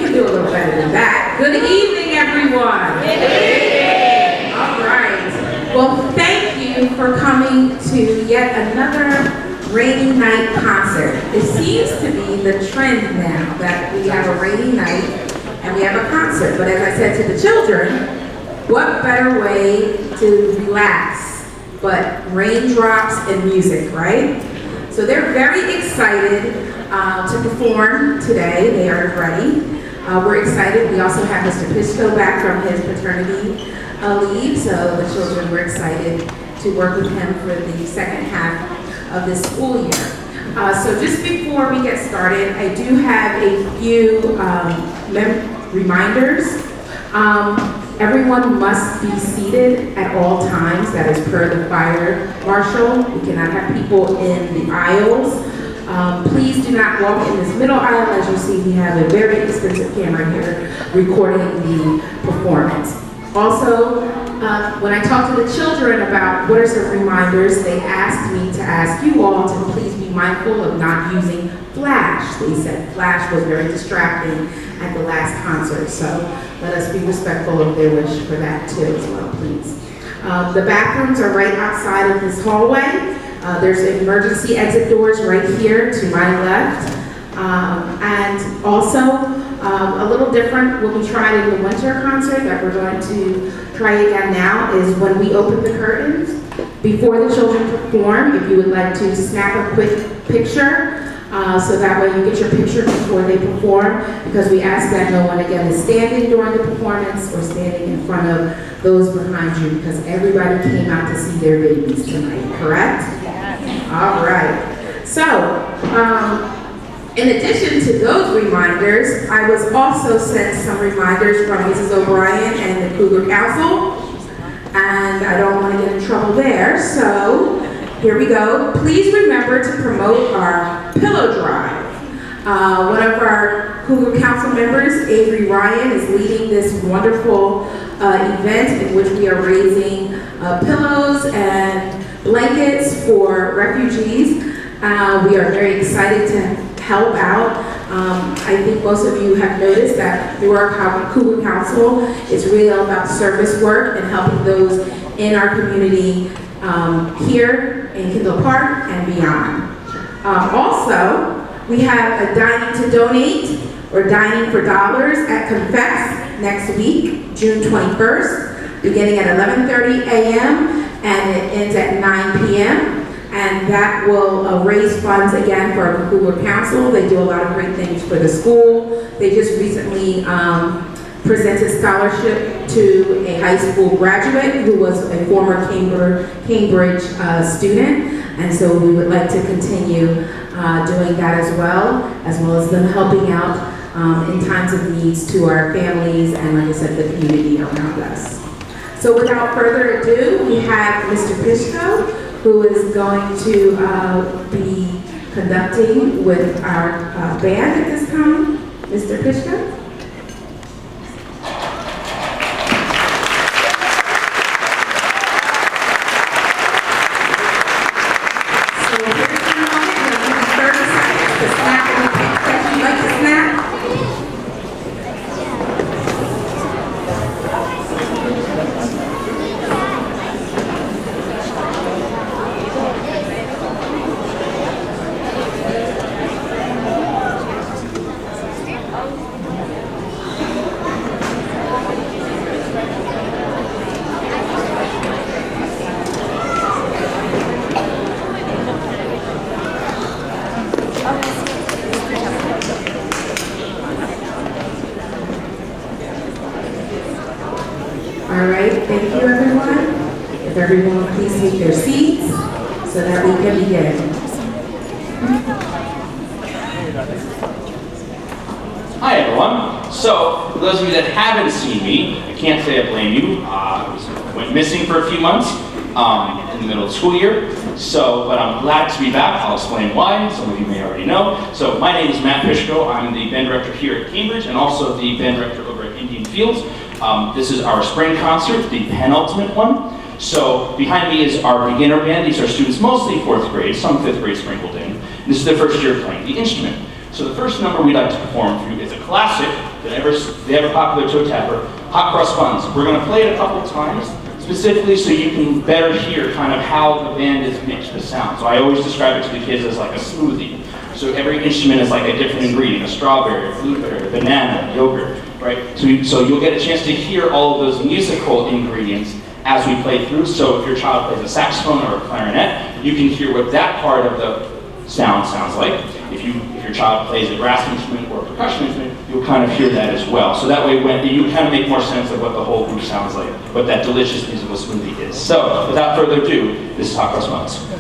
can do a little better than that. Good evening, everyone. Good evening. All right. Well, thank you for coming to yet another rainy night concert. It seems to be the trend now that we have a rainy night and we have a concert. But as I said to the children, what better way to relax but raindrops and music, right? So they're very excited to perform today. They are ready. We're excited. We also have Mr. Piszko back from his paternity leave, so the children were excited to work with him for the second half of this school year. So just before we get started, I do have a few reminders. Everyone must be seated at all times. That is per the fire marshal. We cannot have people in the aisles. Please do not walk in this middle aisle. As you see, we have a very expensive camera here recording the performance. Also, when I talked to the children about what are some reminders, they asked me to ask you all to please be mindful of not using flash. They said flash was very distracting at the last concert, so let us be respectful of their wish for that too as well, please. The bathrooms are right outside of this hallway. There's emergency exit doors right here to my left. And also, a little different, what we tried in the winter concert that we're going to try again now is when we open the curtains, before the children perform, if you would like to snap a quick picture, so that way you get your picture before they perform, because we ask that no one again is standing during the performance or standing in front of those behind you, because everybody came out to see their babies tonight, correct? Yes. All right. So, in addition to those reminders, I was also sent some reminders from Mrs. O'Brien and the Cougar Council, and I don't want to get in trouble there, so here we go. Please remember to promote our pillow drive. One of our Cougar Council members, Avery Ryan, is leading this wonderful event in which we are raising pillows and blankets for refugees. We are very excited to help out. I think most of you have noticed that through our Cougar Council, it's really all about service work and helping those in our community here in Kendall Park and beyond. Also, we have a dining to donate or dining for dollars at Confess next week, June 21st, beginning at 11:30 a.m. and it ends at 9 p.m. And that will raise funds again for our Cougar Council. They do a lot of great things for the school. They just recently presented scholarship to a high school graduate who was a former Cambridge student. And so we would like to continue doing that as well as them helping out in times of needs to our families and, like I said, the community around us. So without further ado, we have Mr. Piszko, who is going to be conducting with our band at this time. Mr. Piszko? So here's the moment. You'll give me 30 seconds to snap any pictures that you'd like to snap. All right, thank you everyone. If everyone will please take their seats so that we can begin. Hi everyone. So, for those of you that haven't seen me, I can't say I blame you. I went missing for a few months in the middle of the school year. But I'm glad to be back. I'll explain why. Some of you may already know. So my name is Matt Piszko. I'm the band director here at Cambridge and also the band director over at Indian Fields. This is our spring concert, the penultimate one. So behind me is our beginner band. These are students mostly 4th grade, some 5th grade sprinkled in. This is their first year playing the instrument. So the first number we'd like to perform for you is a classic They have a popular toe tapper, hot cross buns. We're going to play it a couple times, specifically so you can better hear kind of how the band is mixed with sound. So I always describe it to the kids as like a smoothie. So every instrument is like a different ingredient, a strawberry, a blueberry, a banana, yogurt, right? So you'll get a chance to hear all of those musical ingredients as we play through. So if your child plays a saxophone or a clarinet, you can hear what that part of the sound sounds like. If your child plays a brass instrument or a percussion instrument, you'll kind of hear that as well. So that way you kind of make more sense of what the whole group sounds like, what that delicious musical smoothie is. So without further ado, this is Hot Cross Buns.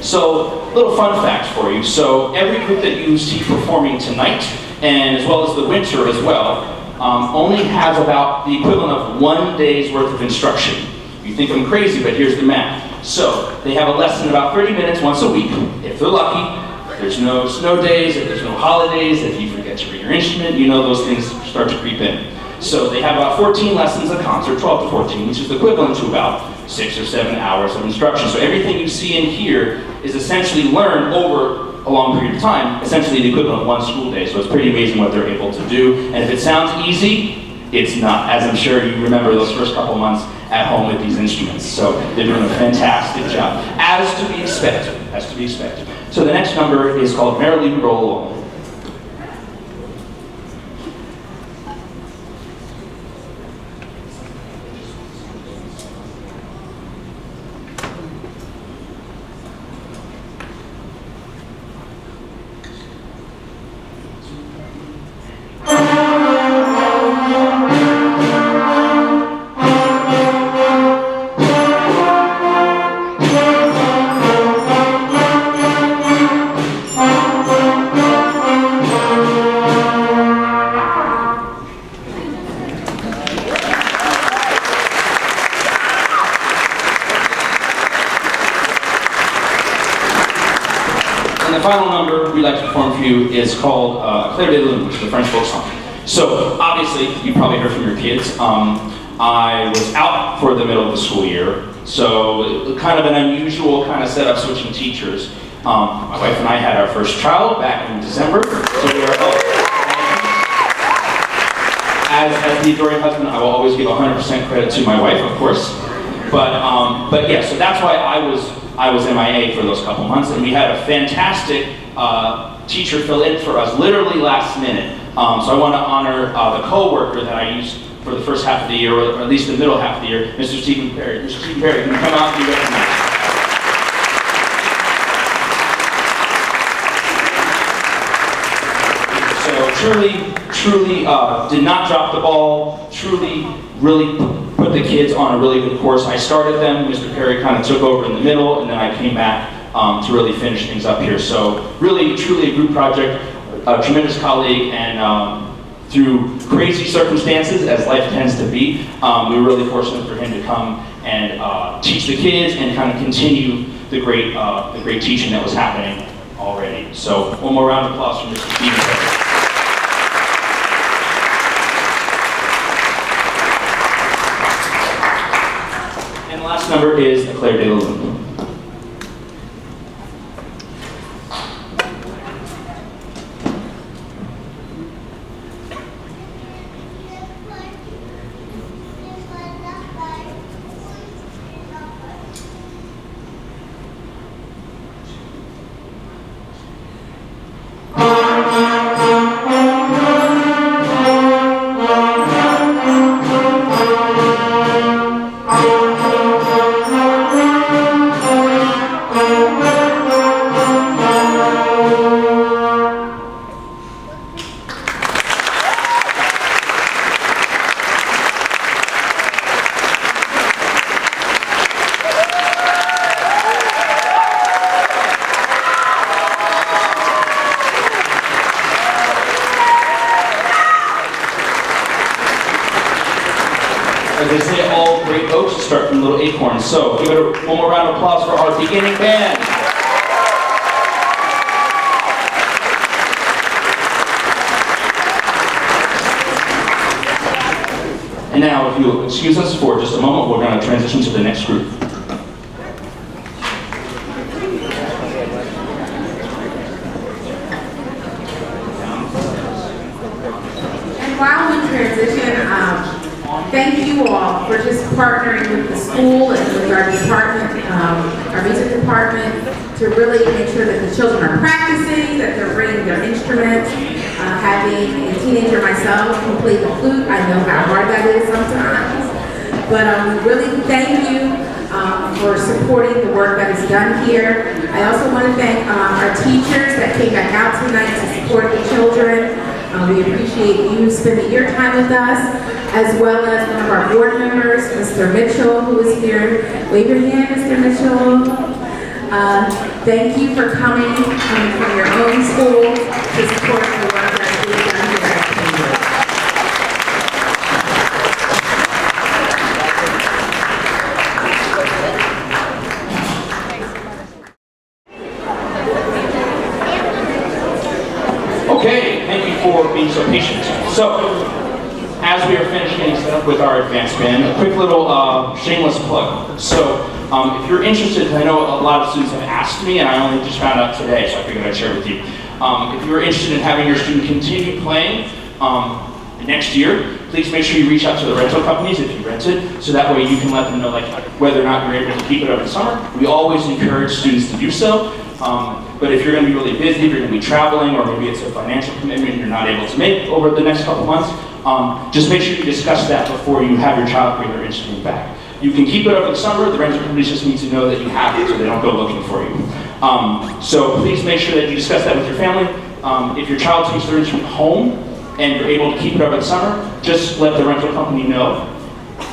So, little fun fact for you. So, every group that you see performing tonight, and as well as the winter as well, only has about the equivalent of 1 day's worth of instruction. You think I'm crazy, but here's the math. So, they have a lesson about 30 minutes once a week, if they're lucky. If there's no snow days, if there's no holidays, if you forget to bring your instrument, you know those things start to creep in. So they have about 14 lessons a concert, 12 to 14, which is equivalent to about 6 or 7 hours of instruction. So everything you see in here is essentially learned over a long period of time, essentially the equivalent of 1 school day. So it's pretty amazing what they're able to do. And if it sounds easy, it's not, as I'm sure you remember those first couple months at home with these instruments. So they're doing a fantastic job, as to be expected, as to be expected. So the next number is called Merrily We Roll Along. And the final number we'd like to perform for you is called Clair de Lune, which is a French folk song. So, obviously, you probably heard from your kids, I was out for the middle of the school year, so kind of an unusual kind of setup switching teachers. My wife and I had our first child back in December, so we are as the adoring husband, I will always give 100% credit to my wife, of course. But yeah, so that's why I was MIA for those couple months, and we had a fantastic teacher fill in for us, literally last minute. So I want to honor the co-worker that I used for the first half of the year, or at least the middle half of the year, Mr. Stephen Perry. Mr. Stephen Perry, can you come out and be recognized? So truly did not drop the ball, really put the kids on a really good course. I started them, Mr. Perry kind of took over in the middle, and then I came back to really finish things up here. So really, truly a group project, a tremendous colleague, and through crazy circumstances, as life tends to be, we were really fortunate for him to come and teach the kids and kind of continue the great teaching that was happening already. So one more round of applause for Mr. Stevens. And the last number is Claire de la Lune. As they say, all great oaks start from little acorns. So give it one more round of applause for our beginning band. And now, if you'll excuse us for just a moment, we're going to transition to the next group. And while we transition, thank you all for just partnering with the school and with our department, our music department, to really make sure that the children are practicing, that they're bringing their instruments. Having a teenager myself who played the flute, I know how hard that is sometimes. But really thank you for supporting the work that is done here. I also want to thank our teachers that came back out tonight to support the children. We appreciate you spending your time with us, as well as one of our board members, Mr. Mitchell, who is here. Wave your hand, Mr. Mitchell. Thank you for coming from your own school to support the work that's being done here at Cambridge. Okay, thank you for being so patient. So, as we are finishing up with our advanced band, a quick little shameless plug. So, if you're interested, I know a lot of students have asked me, and I only just found out today, so I figured I'd share it with you. If you're interested in having your student continue playing next year, please make sure you reach out to the rental companies if you rent it, so that way you can let them know whether or not you're able to keep it over the summer. We always encourage students to do so. But if you're going to be really busy, if you're going to be traveling, or maybe it's a financial commitment you're not able to make over the next couple months, just make sure you discuss that before you have your child bring their instrument back. You can keep it over the summer. The rental companies just need to know that you have it so they don't go looking for you. So please make sure that you discuss that with your family. If your child takes their instrument home and you're able to keep it over the summer, just let the rental company know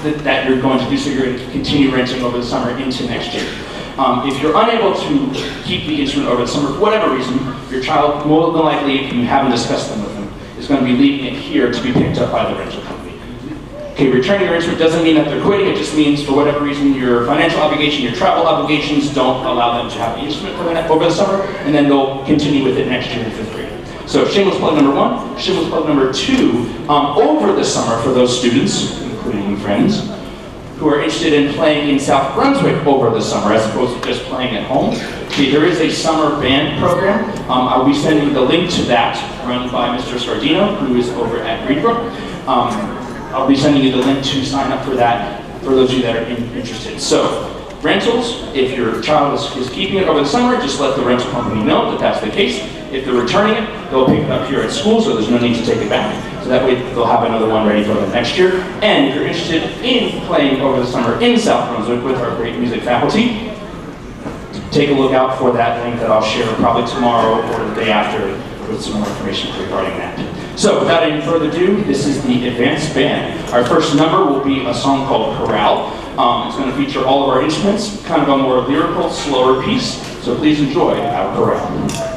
that you're going to do so. You're going to continue renting over the summer into next year. If you're unable to keep the instrument over the summer for whatever reason, your child, more than likely, if you haven't discussed them with them, is going to be leaving it here to be picked up by the rental company. Okay, returning your instrument doesn't mean that they're quitting. It just means, for whatever reason, your financial obligation, your travel obligations don't allow them to have the instrument over the summer, and then they'll continue with it next year in 5th grade. So shameless plug number 1. Shameless plug number 2, over the summer for those students, including friends, who are interested in playing in South Brunswick over the summer as opposed to just playing at home. Okay, there is a summer band program. I'll be sending the link to that, run by Mr. Sardino, who is over at Reedbrook. I'll be sending you the link to sign up for that for those of you that are interested. So, rentals, if your child is keeping it over the summer, just let the rental company know that that's the case. If they're returning it, they'll pick it up here at school, so there's no need to take it back. So that way they'll have another one ready for them next year. And if you're interested in playing over the summer in South Brunswick with our great music faculty, take a look out for that link that I'll share probably tomorrow or the day after with some more information regarding that. So without any further ado, this is the advanced band. Our first number will be a song called Chorale. It's going to feature all of our instruments, kind of a more lyrical, slower piece. So please enjoy our chorale.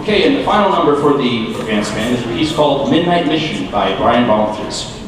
Okay, and the final number for the advanced band is a piece called Midnight Mission by Brian Volunteers.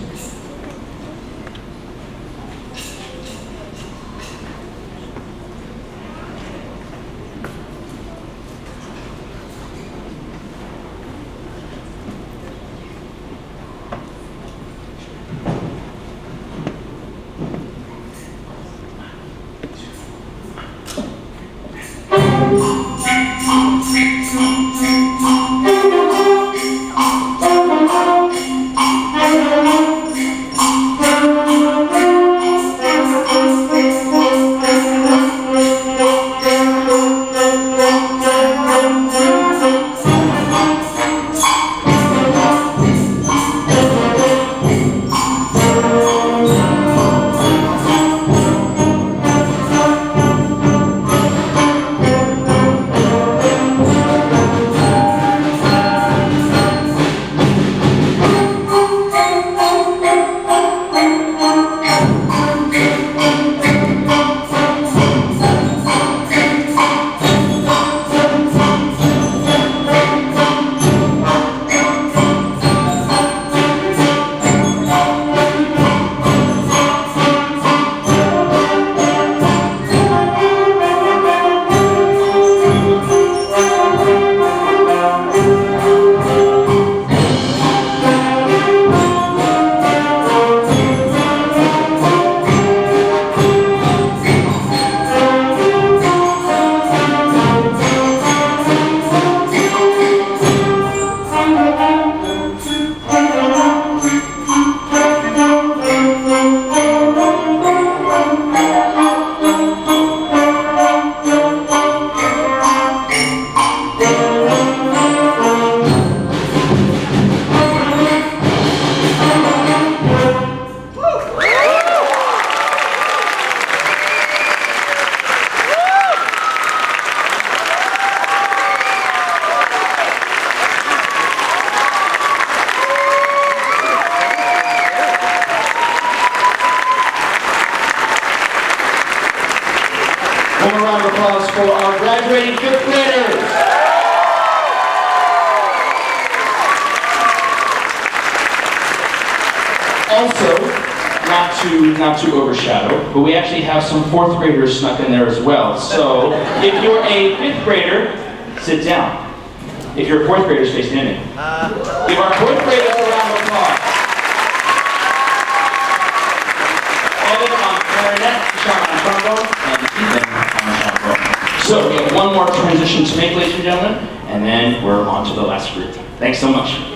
One more round of applause for our graduating fifth graders. Also, not to overshadow, but we actually have some fourth graders snuck in there as well. So, if you're a fifth grader, sit down. If you're a fourth grader, stay standing. Give our fourth graders a round of applause. Evan on clarinet, Sean on trombone, and Ethan on trombone. So, we have one more transition to make, ladies and gentlemen, and then we're on to the last group. Thanks so much.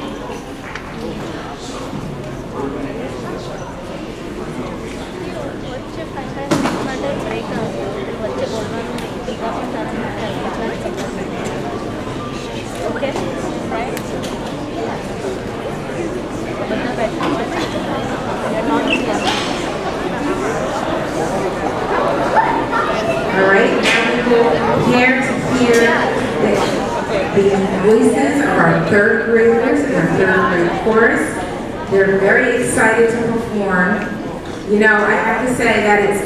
The voices of our third graders and our third grade chorus. They're very excited to perform. You know, I have to say that it's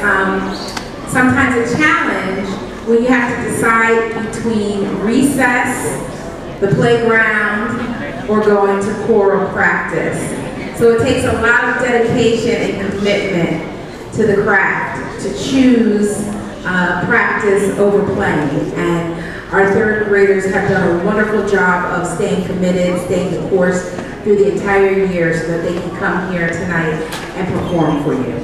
sometimes a challenge when you have to decide between recess, the playground, or going to choral practice. So it takes a lot of dedication and commitment to the craft to choose practice over playing. And our third graders have done a wonderful job of staying committed, staying the course through the entire year so that they can come here tonight and perform for you.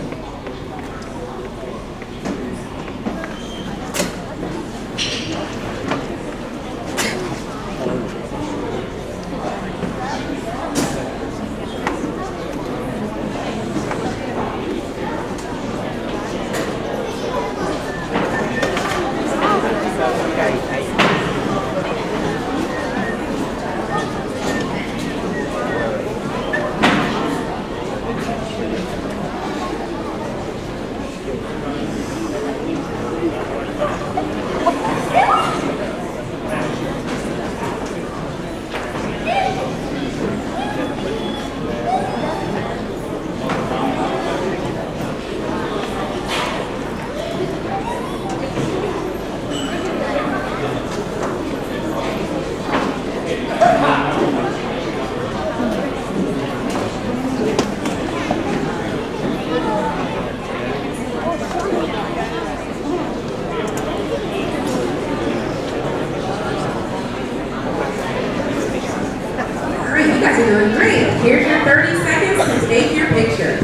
you're doing great. Here's your 30 seconds to take your picture.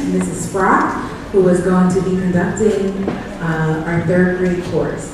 Mrs. Frock, who is going to be conducting our third grade course.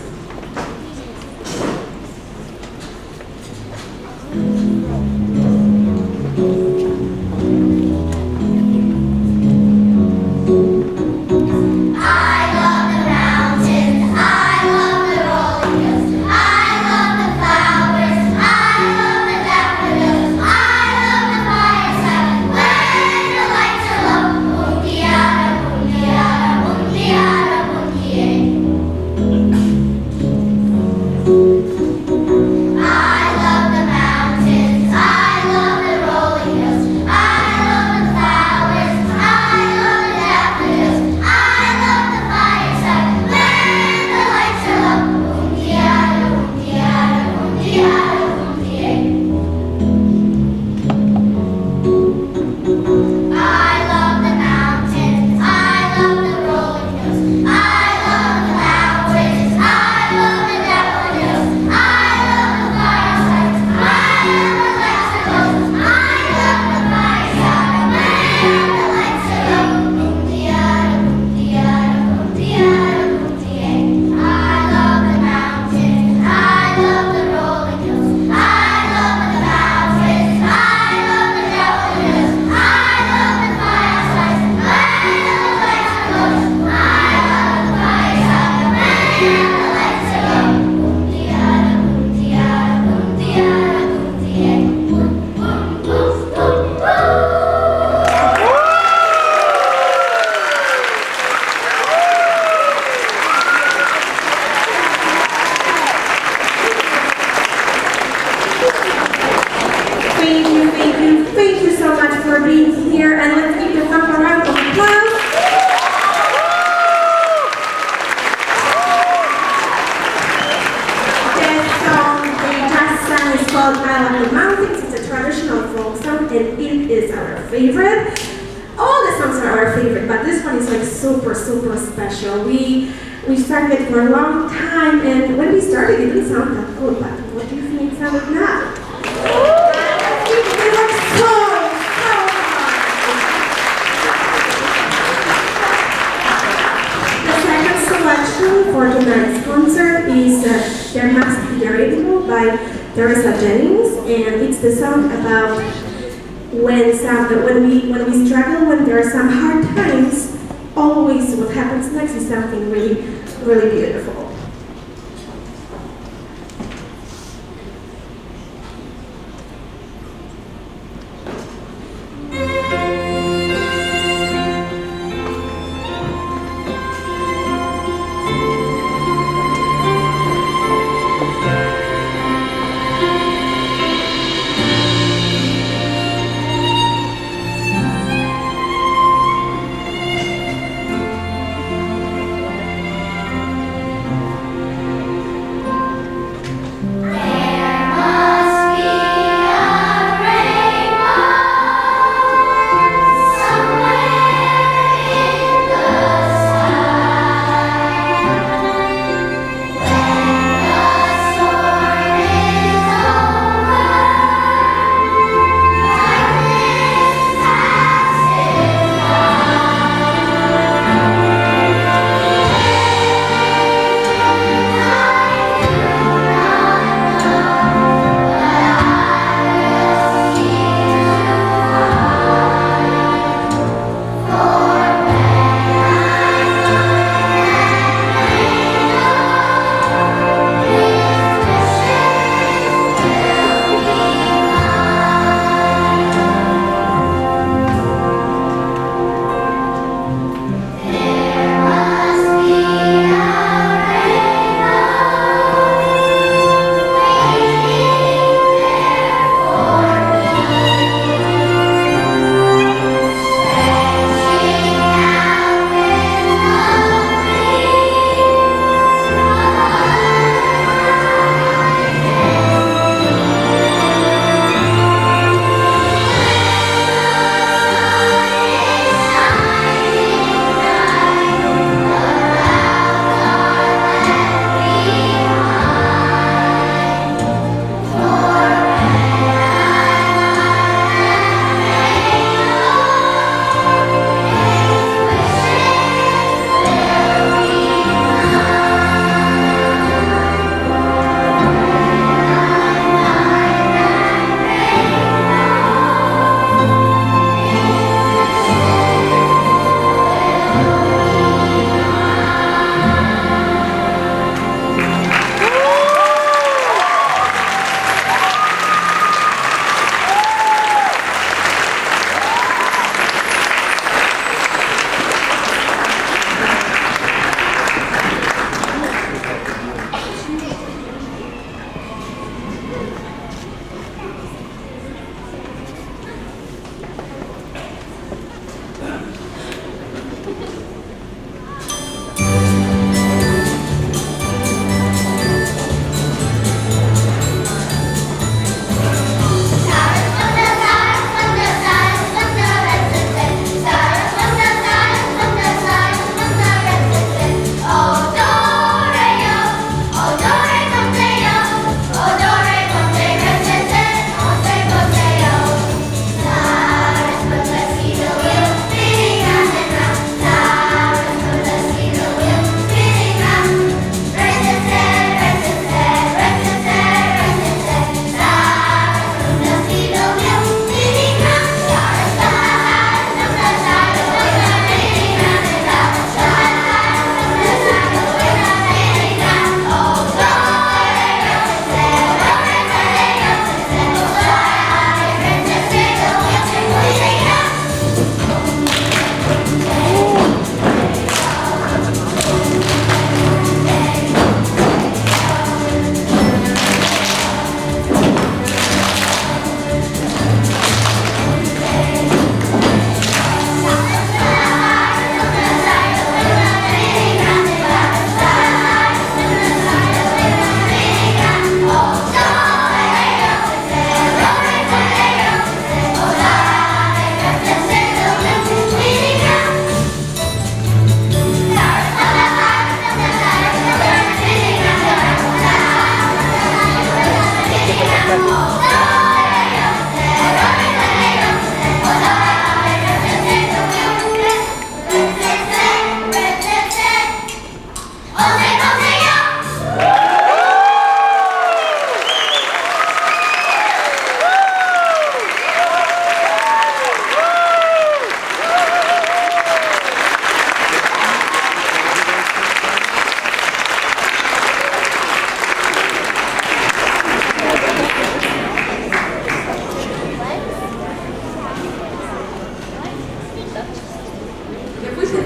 Super special. We sang it for a long time, and when we started, it didn't sound that good, but what do you think it sounded now? It was so hard. The second selection for tonight's concert is There Must Be a Radio by Teresa Jennings, and it's the song about when we struggle, when there are some hard times. Always what happens next is something really, really beautiful.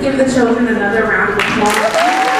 give the children another round of applause.